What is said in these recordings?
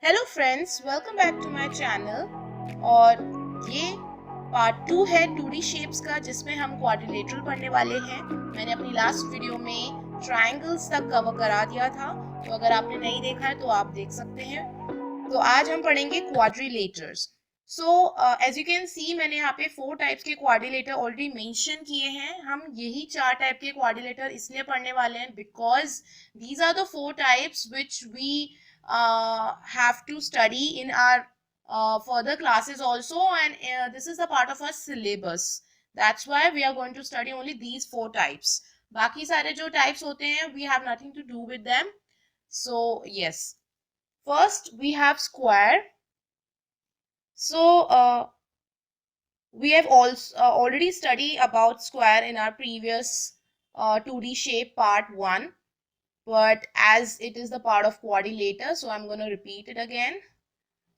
Hello friends, welcome back to my channel. और ये part 2 है 2D शेप्स का, जिसमें हम क्वाड्रिलेटरल पढ़ने वाले हैं। मैंने अपनी लास्ट वीडियो में ट्रायंगल्स तक कवर करा दिया था, तो अगर आपने नहीं देखा है तो आप देख सकते हैं। तो आज हम पढ़ेंगे quadrilaterals. So as you can see, मैंने यहाँ पे 4 टाइप्स के क्वाड्रिलेटर ऑलरेडी मेंशन किए हैं। हम यही 4 टाइप के क्वाड्रिलेटर इसलिए पढ़ने वाले हैं because these are the 4 types which we have to study in our further classes also, and this is a part of our syllabus. That's why we are going to study only these 4 types. बाकी सारे जो types होते हैं, we have nothing to do with them. So yes, first we have square. So we have also already studied about square in our previous 2D shape part 1, but as it is the part of quadrilateral, so I'm going to repeat it again.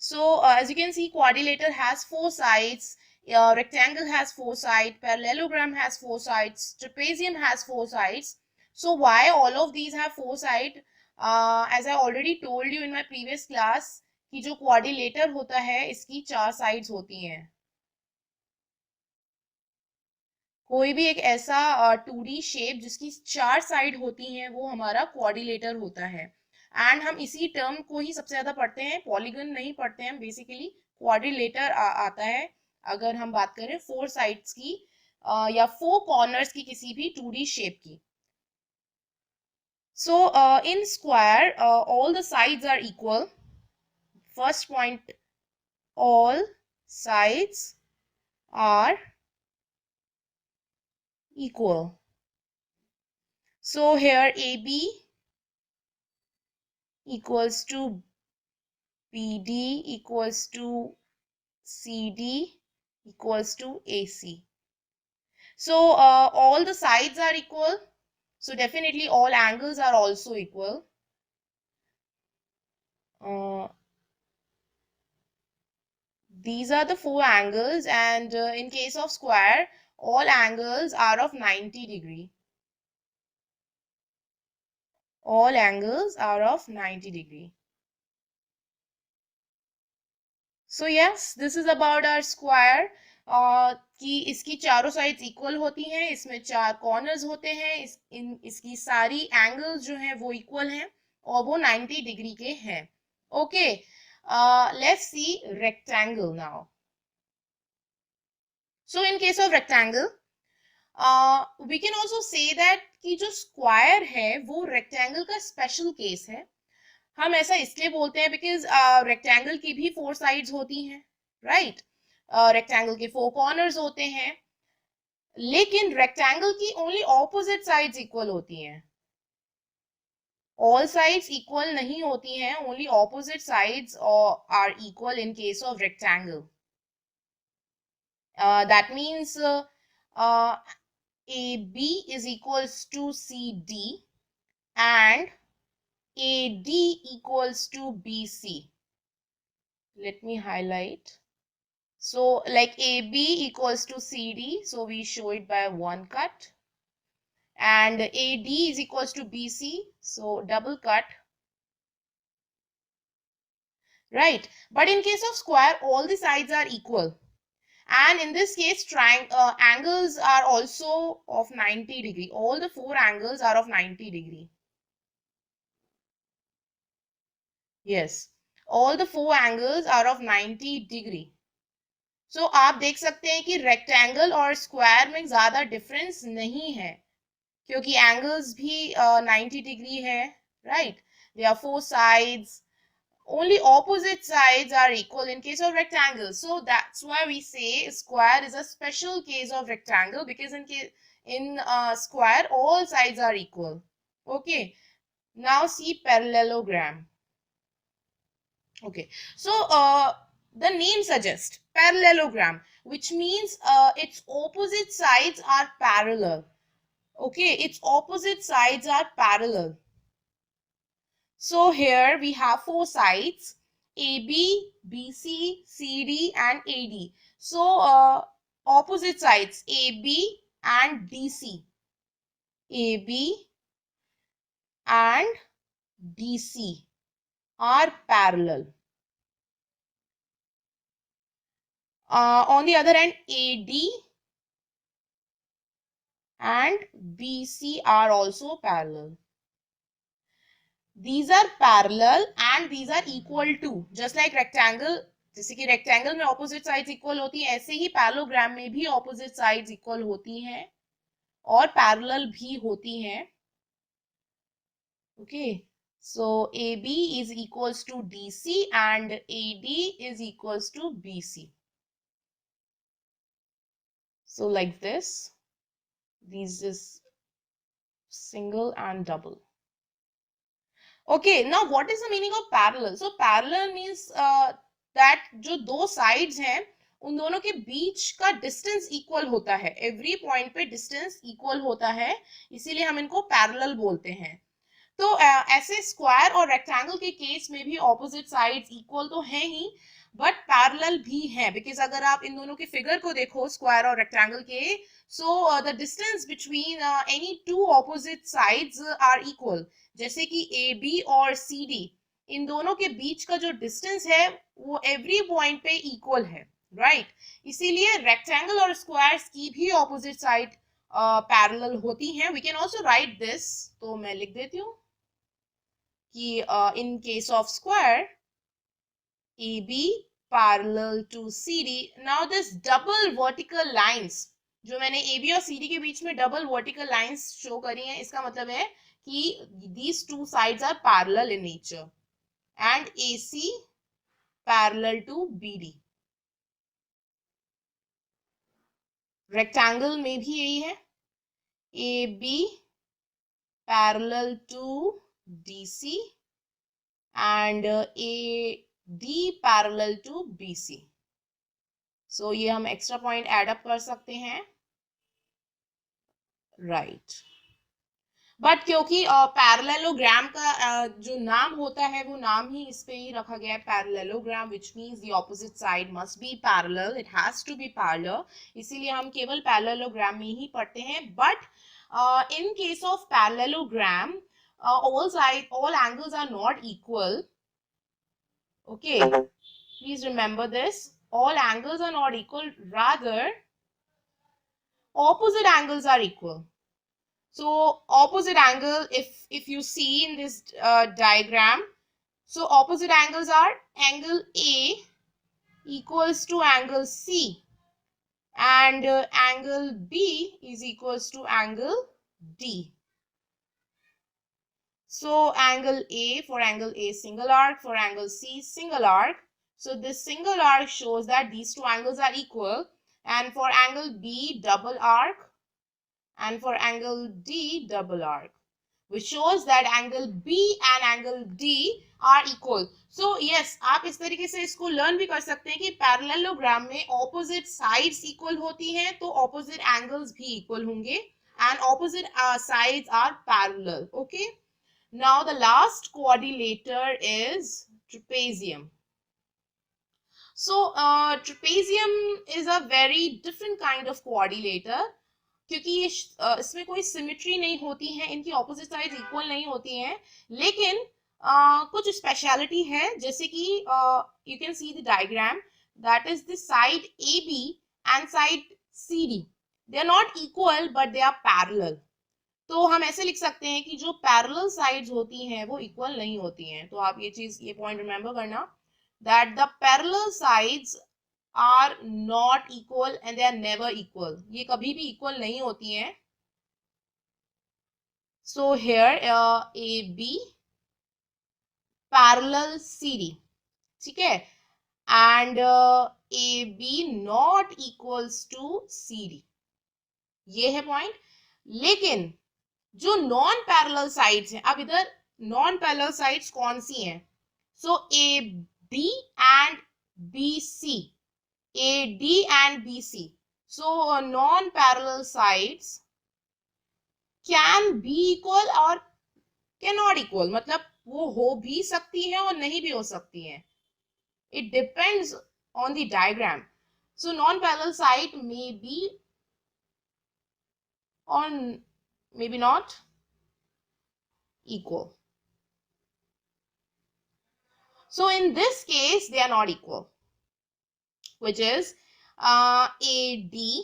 So as you can see, quadrilateral has 4 sides, rectangle has 4 sides, parallelogram has 4 sides, trapezium has 4 sides. So why all of these have 4 sides? As I already told you in my previous class, कि जो quadrilateral होता है इसकी 4 sides होती हैं। कोई भी एक ऐसा 2D शेप जिसकी 4 साइड होती हैं वो हमारा क्वाड्रिलेटर होता है। एंड हम इसी टर्म को ही सबसे ज्यादा पढ़ते हैं, पॉलीगन नहीं पढ़ते हैं। बेसिकली क्वाड्रिलेटर आता है अगर हम बात करें 4 साइड्स की या 4 कॉर्नर्स की किसी भी 2D शेप की। So in square all the sides are equal. First point, all sides are equal. So here AB equals to BD equals to CD equals to AC. So all the sides are equal. So definitely all angles are also equal. These are the 4 angles, and in case of square, all angles are of 90 degree. All angles are of 90 degree. So yes, this is about our square. कि इसकी चारों sides equal होती हैं, इसमें 4 corners होते हैं, इसकी सारी एंगल्स जो हैं वो इक्वल हैं और वो 90 डिग्री के हैं। Okay, let's see rectangle now. So in case of rectangle we can also say that कि जो स्क्वायर है वो रेक्टेंगल का स्पेशल केस है। हम ऐसा इसलिए बोलते हैं बिकॉज रेक्टेंगल की भी 4 साइड्स होती हैं, राइट? रेक्टेंगल के 4 कॉर्नर्स होते हैं, लेकिन रेक्टेंगल की ओनली ऑपोजिट साइड्स इक्वल होती हैं। ऑल साइड्स इक्वल नहीं होती हैं, only opposite sides are equal in case of rectangle. That means AB is equals to CD and AD equals to BC. Let me highlight. So like AB equals to CD, so we show it by 1 cut, and AD is equals to BC, so double cut, right? But in case of square, all the sides are equal, and in this case angles are also of 90 degree. All the 4 angles are of 90 degree. Yes, all the 4 angles are of 90 degree. So आप देख सकते हैं कि rectangle और square में ज्यादा difference नहीं है, क्योंकि एंगल्स भी 90 डिग्री है, right? There are 4 sides. Only opposite sides are equal in case of rectangle. So that's why we say square is a special case of rectangle, because in square all sides are equal. Okay. Now see parallelogram. Okay. So the name suggests parallelogram, which means its opposite sides are parallel. Okay, its opposite sides are parallel. So here we have 4 sides: AB, BC, CD and AD. So opposite sides AB and DC. AB and DC are parallel. On the other hand, AD and BC are also parallel. These are parallel and these are equal to, just like rectangle. जैसे कि rectangle में opposite sides equal होती हैं, ऐसे ही parallelogram में भी opposite sides equal होती हैं और पैरेलल भी होती हैं. Okay, so AB is equals to DC and AD is equals to BC. So like this, these is single and double. Okay, now what is the meaning of parallel? So parallel means that जो दो sides हैं उन दोनों के बीच का distance equal होता है. Every point पे डिस्टेंस इक्वल होता है, इसीलिए हम इनको पैरेलल बोलते हैं. तो ऐसे स्क्वायर और रेक्टेंगल के केस में भी ऑपोजिट साइड्स इक्वल तो हैं ही, बट पैरेलल भी हैं. बिकॉज अगर आप इन दोनों के फिगर को देखो, स्क्वायर और रेक्टेंगल के, so the distance between any two opposite sides are equal. जैसे कि ए बी और सी डी, इन दोनों के बीच का जो डिस्टेंस है वो एवरी पॉइंट पे इक्वल है, राइट? इसीलिए रेक्टेंगल और स्क्वायर्स की भी ऑपोजिट साइड पैरेलल होती हैं. We can also write this, तो मैं लिख देती हूँ कि in case of square, AB parallel to CD. Now this double vertical lines, जो मैंने AB और CD के बीच में डबल वर्टिकल लाइंस शो करी हैं, इसका मतलब है कि these two sides are parallel in nature. And AC parallel to BD. Rectangle में भी यही है, AB parallel to DC and AD parallel to BC. So ये हम एक्स्ट्रा पॉइंट ऐड अप कर सकते हैं, राइट? बट क्योंकि पैरेललोग्राम का जो नाम होता है वो नाम ही इस पे ही रखा गया है, parallelogram, which means the opposite side must be parallel, it has to be parallel, इसीलिए हम केवल पैरेललोग्राम में ही पढ़ते हैं. But in case of parallelogram, all angles are not equal. Okay, please remember this. All angles are not equal, rather opposite angles are equal. So opposite angle, if you see in this diagram, so opposite angles are angle A equals to angle C and angle B is equals to angle D. So angle A, for angle A single arc, for angle C single arc. So this single arc shows that these two angles are equal, and for angle B double arc, and for angle D double arc, which shows that angle B and angle D are equal. So yes, आप इस तरीके से इसको learn भी कर सकते हैं कि पैरेललोग्राम में ऑपोजिट साइड्स इक्वल होती हैं तो ऑपोजिट एंगल्स भी इक्वल होंगे, and opposite sides are parallel. Okay, now the last quadrilateral is trapezium. So trapezium is a very different kind of quadrilateral, क्योंकि ये इसमें कोई सिमेट्री नहीं होती है, इनकी ऑपोजिट साइड इक्वल नहीं होती हैं, लेकिन कुछ स्पेशलिटी है. जैसे कि you can see the diagram, that is the side A B and side C D, they are not equal but they are parallel. तो हम ऐसे लिख सकते हैं कि जो पैरेलल साइड्स होती हैं वो इक्वल नहीं होती हैं. तो आप ये पॉइंट रिमेंबर करना, that the parallel sides are not equal and they are never equal. ये कभी भी equal नहीं होती हैं. So here AB parallel CD, ठीक है, and AB not equals to CD. ये है पॉइंट. लेकिन जो नॉन पैरेलल साइड्स हैं, अब इधर नॉन पैरेलल साइड्स कौन सी हैं? सो AB and BC, AD and BC. So non-parallel sides can be equal or cannot equal. मतलब वो हो भी सकती हैं और नहीं भी हो सकती हैं. It depends on the diagram. So non-parallel side may be or maybe not equal. So in this case they are not equal, which is AD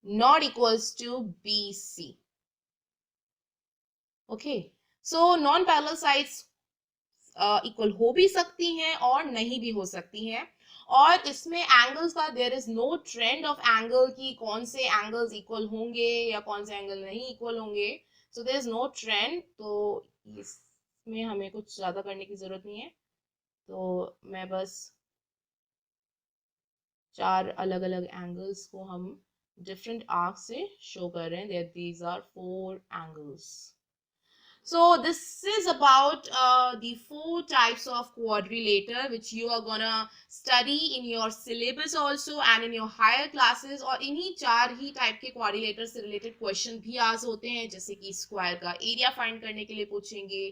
not equals to BC. Okay, so non parallel sides equal हो भी सकती हैं और नहीं भी हो सकती हैं, और इसमें एंगल्स का there is no trend of angle कि कौन से एंगल्स इक्वल होंगे या कौन से एंगल नहीं इक्वल होंगे, so there is no trend. तो इसमें हमें कुछ ज़्यादा करने की ज़रूरत नहीं है, तो मैं बस 4 अलग अलग एंगल्स को हम डिफरेंट आर्क से शो कर रहे हैं, that these are 4 angles. So this is about the 4 types of quadrilateral which you are gonna study in your syllabus also and in your higher classes, और इन्हीं 4 ही टाइप के quadrilateral से related question भी आज होते हैं, जैसे कि स्क्वायर का एरिया फाइंड करने के लिए पूछेंगे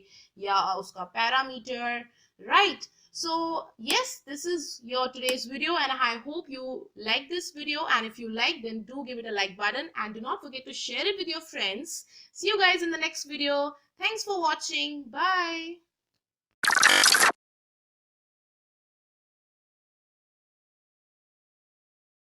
या उसका parameter, right? So yes, this is your today's video and I hope you like this video, and if you like, then do give it a like button and do not forget to share it with your friends. See you guys in the next video. Thanks for watching. Bye.